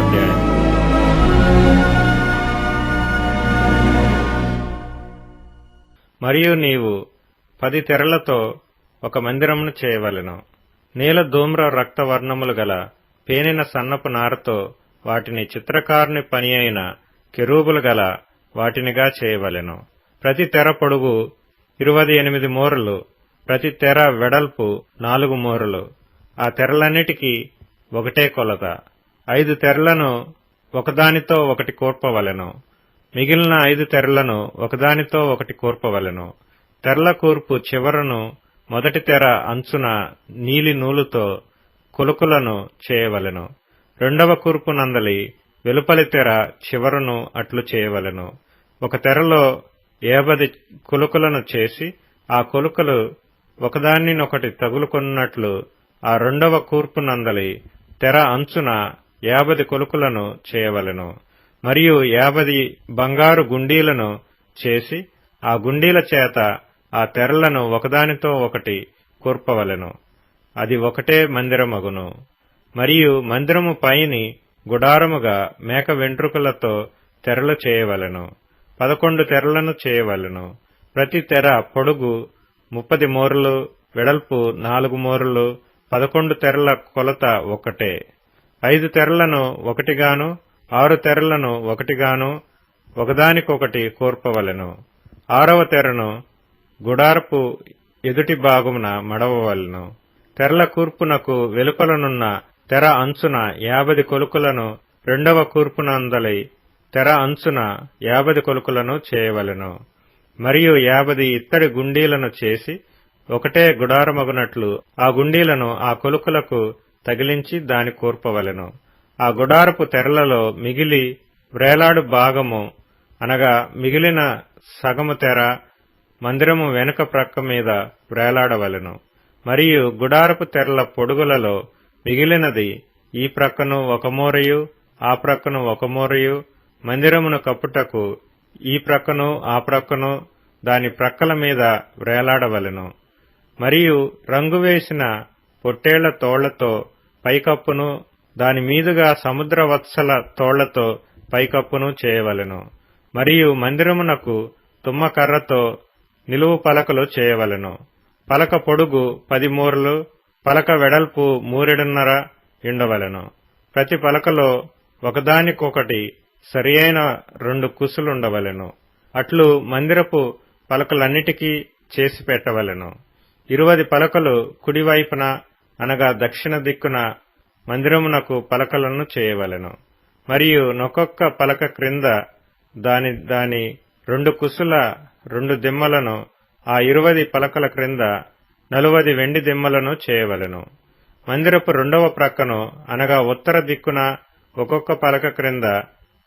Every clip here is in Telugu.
అధ్యాయం. మరియు నీవు 10 తెరలతో ఒక మందిరమును చేయవలెను. నీల ధూమ్ర రక్తవర్ణములు గల పేనిన సన్నపు నారతో వాటిని చిత్రకారుని పని అయిన కెరూబులు గల వాటినిగా చేయవలెను. ప్రతి తెర పొడుగు 28 మూరలు, ప్రతి తెర వెడల్పు 4 మూరలు. ఆ తెరలన్నిటికీ ఒకటే కొలత. 5 తెరలను ఒకదానితో ఒకటి కూర్పవలెను. మిగిలిన 5 తెరలను ఒకదానితో ఒకటి కూర్పవలెను. తెరల కూర్పు చివరను మొదటి తెర అంచున నీలి నూలుతో కొలుకులను చేయవలెను. రెండవ కూర్పు నందలి వెలుపలి తెర చివరను అట్లు చేయవలెను. ఒక తెరలో 50 కొలుకులను చేసి ఆ కొలుకలు ఒకదానినొకటి తగులుకొన్నట్లు ఆ రెండవ కూర్పు నందలి తెర అంచున 50 కొలుకులను చేయవలెను. మరియు 50 బంగారు గుండీలను చేసి ఆ గుండీల చేత ఆ తెరలను ఒకదానితో ఒకటి కూర్పవలెను. అది ఒకటే మందిరమగును. మరియు మందిరము పైని గుడారముగా మేక వెంట్రుకలతో తెరలు చేయవలెను. 11 తెరలను చేయవలెను. ప్రతి తెర పొడుగు 30 మూరలు, వెడల్పు 4 మూరలు. 11 తెరల కొలత ఒక్కటే. 5 తెరలను ఒకటిగాను 6 తెరలను ఒకటిగాను ఒకదానికొకటి కూర్పవలెను. 6వ తెరను గుడారపు ఎదుటి భాగమున మడవవలెను. తెరల కూర్పునకు వెలుపలనున్న తెర అంచున 50 కొలుకులను, రెండవ కూర్పునందలి తెర అంచున 50 కొలుకులను చేయవలెను. మరియు 50 ఇత్తడి గుండీలను చేసి ఒకటే గుడారమగునట్లు ఆ గుండీలను ఆ కొలుకులకు తగిలించి దాని కూర్పవలెను. ఆ గుడారపు తెరలలో మిగిలి వ్రేలాడు భాగము అనగా మిగిలిన సగము తెర మందిరము వెనుక ప్రక్క మీద వ్రేలాడవలెను. మరియు గుడారపు తెరల పొడుగులలో మిగిలినది ఈ ప్రక్కను 1 మూరయు ఆ ప్రక్కను 1 మూరయు మందిరమును కప్పుటకు ఈ ప్రక్కను ఆ ప్రక్కను దాని ప్రక్కల మీద వ్రేలాడవలెను. మరియు రంగు వేసిన పొట్టేళ్ల తోళ్లతో పైకప్పును, దాని మీదుగా సముద్రవత్సల తోళ్లతో పైకప్పును చేయవలెను. మరియు మందిరమునకు తుమ్మకర్రతో నిలువు పలకలు చేయవలెను. పలక పొడుగు 10 మూరలు, పలక వెడల్పు 3 1/2 ఉండవలెను. ప్రతి పలకలో ఒకదానికొకటి సరియైన 2 కుసులుండవలెను. అట్లు మందిరపు పలకలన్నిటికీ చేసి పెట్టవలెను. 20 పలకలు కుడివైపున అనగా దక్షిణ దిక్కున మందిరమునకు పలకలను చేయవలెను. మరియు నొక్కొక్క పలక క్రింద దాని 2 కుసుల 2 దిమ్మలను, ఆ 20 పలకల క్రింద 40 వెండి దిమ్మలను చేయవలెను. మందిరపు రెండవ ప్రక్కను అనగా ఉత్తర దిక్కున ఒక్కొక్క పలక క్రింద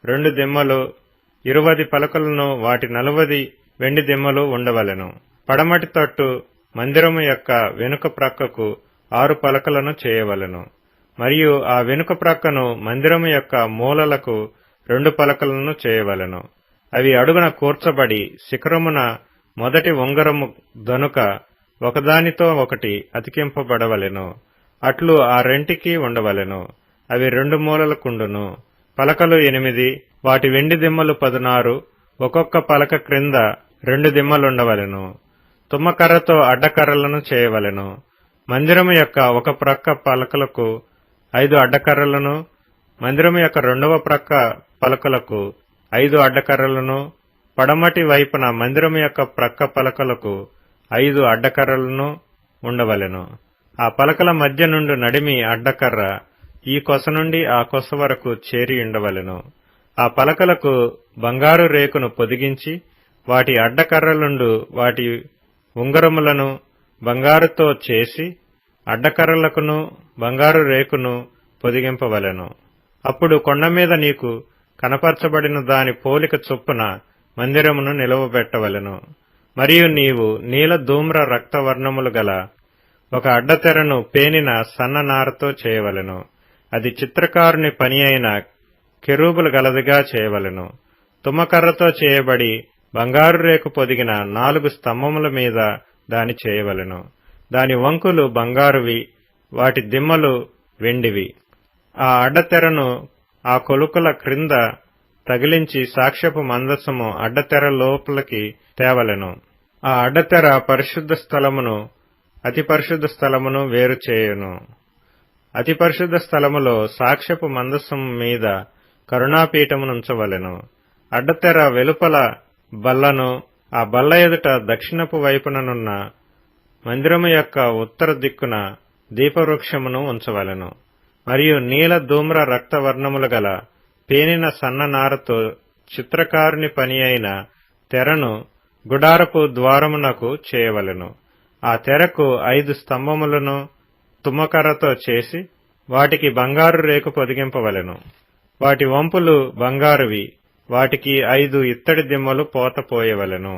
2 దిమ్మలు, 20 పలకలను, వాటి 40 వెండి దిమ్మలు ఉండవలెను. పడమటి తట్టు మందిరము యొక్క వెనుక ప్రక్కకు 6 పలకలను చేయవలెను. మరియు ఆ వెనుక ప్రక్కను మందిరము యొక్క మూలలకు 2 పలకలను చేయవలెను. అవి అడుగున కూర్చబడి శిఖరమున మొదటి ఉంగరము దనుక ఒకదానితో ఒకటి అతికింపబడవలెను. అట్లు ఆ రెంటికి ఉండవలెను. అవి 2 మూలలకుండును. పలకలు 8, వాటి వెండి దిమ్మలు 16, ఒక్కొక్క పలక క్రింద 2 దిమ్మలుండవలెను. తుమ్మకర్రతో అడ్డకర్రలను చేయవలెను. మందిరము యొక్క ఒక ప్రక్క పలకలకు 5 అడ్డకర్రలను, మందిరము యొక్క రెండవ ప్రక్క పలకలకు 5 అడ్డకర్రలను, పడమటి వైపున మందిరము యొక్క ప్రక్క పలకలకు 5 అడ్డకర్రలను ఉండవలెను. ఆ పలకల మధ్య నుండి నడిమి అడ్డకర్ర ఈ కొస నుండి ఆ కొస వరకు చేరి ఉండవలెను. ఆ పలకలకు బంగారు రేకును పొదిగించి వాటి అడ్డకర్రలుండు వాటి ఉంగరములను బంగారుతో చేసి అడ్డకర్రలకును బంగారు రేకును పొదిగింపవలెను. అప్పుడు కొండ మీద నీకు కనపరచబడిన దాని పోలిక చొప్పున మందిరమును నిలువబెట్టవలెను. మరియు నీవు నీల ధూమ్ర రక్తవర్ణములు గల ఒక అడ్డతెరను పేనిన సన్న నారతో చేయవలెను. అది చిత్రకారుని పని అయిన కెరూబులు గలదిగా చేయవలెను. తుమ్మకర్రతో చేయబడి బంగారు రేకు పొదిగిన 4 స్తంభముల మీద దాని చేయవలెను. దాని వంకులు బంగారువి, వాటి దిమ్మలు వెండివి. ఆ అడ్డతెరను ఆ కొలుకుల క్రింద తగిలించి సాక్ష్యపు మందసము అడ్డతెర లోపలికి తేవలెను. ఆ అడ్డతెర పరిశుద్ధ స్థలమును అతి పరిశుద్ధ స్థలమును వేరు చేయును. అతి పరిశుద్ధ స్థలములో సాక్ష్యపు మందసము మీద కరుణాపీఠమునుంచవలెను. అడ్డతెర వెలుపల బల్లను, ఆ బల్ల ఎదుట దక్షిణపు వైపుననున్న మందిరము యొక్క ఉత్తర దిక్కున దీపవృక్షమును ఉంచవలెను. మరియు నీల ధూమ్ర రక్తవర్ణములు గల పేనిన సన్న నారతో చిత్రకారుని పని అయిన తెరను గుడారపు ద్వారమునకు చేయవలెను. ఆ తెరకు 5 స్తంభములను తుమ్మకర్రతో చేసి వాటికి బంగారు రేకు పొదిగింపవలెను. వాటి వంపులు బంగారువి. వాటికి 5 ఇత్తడి దిమ్మలు పోత పోయవలెను.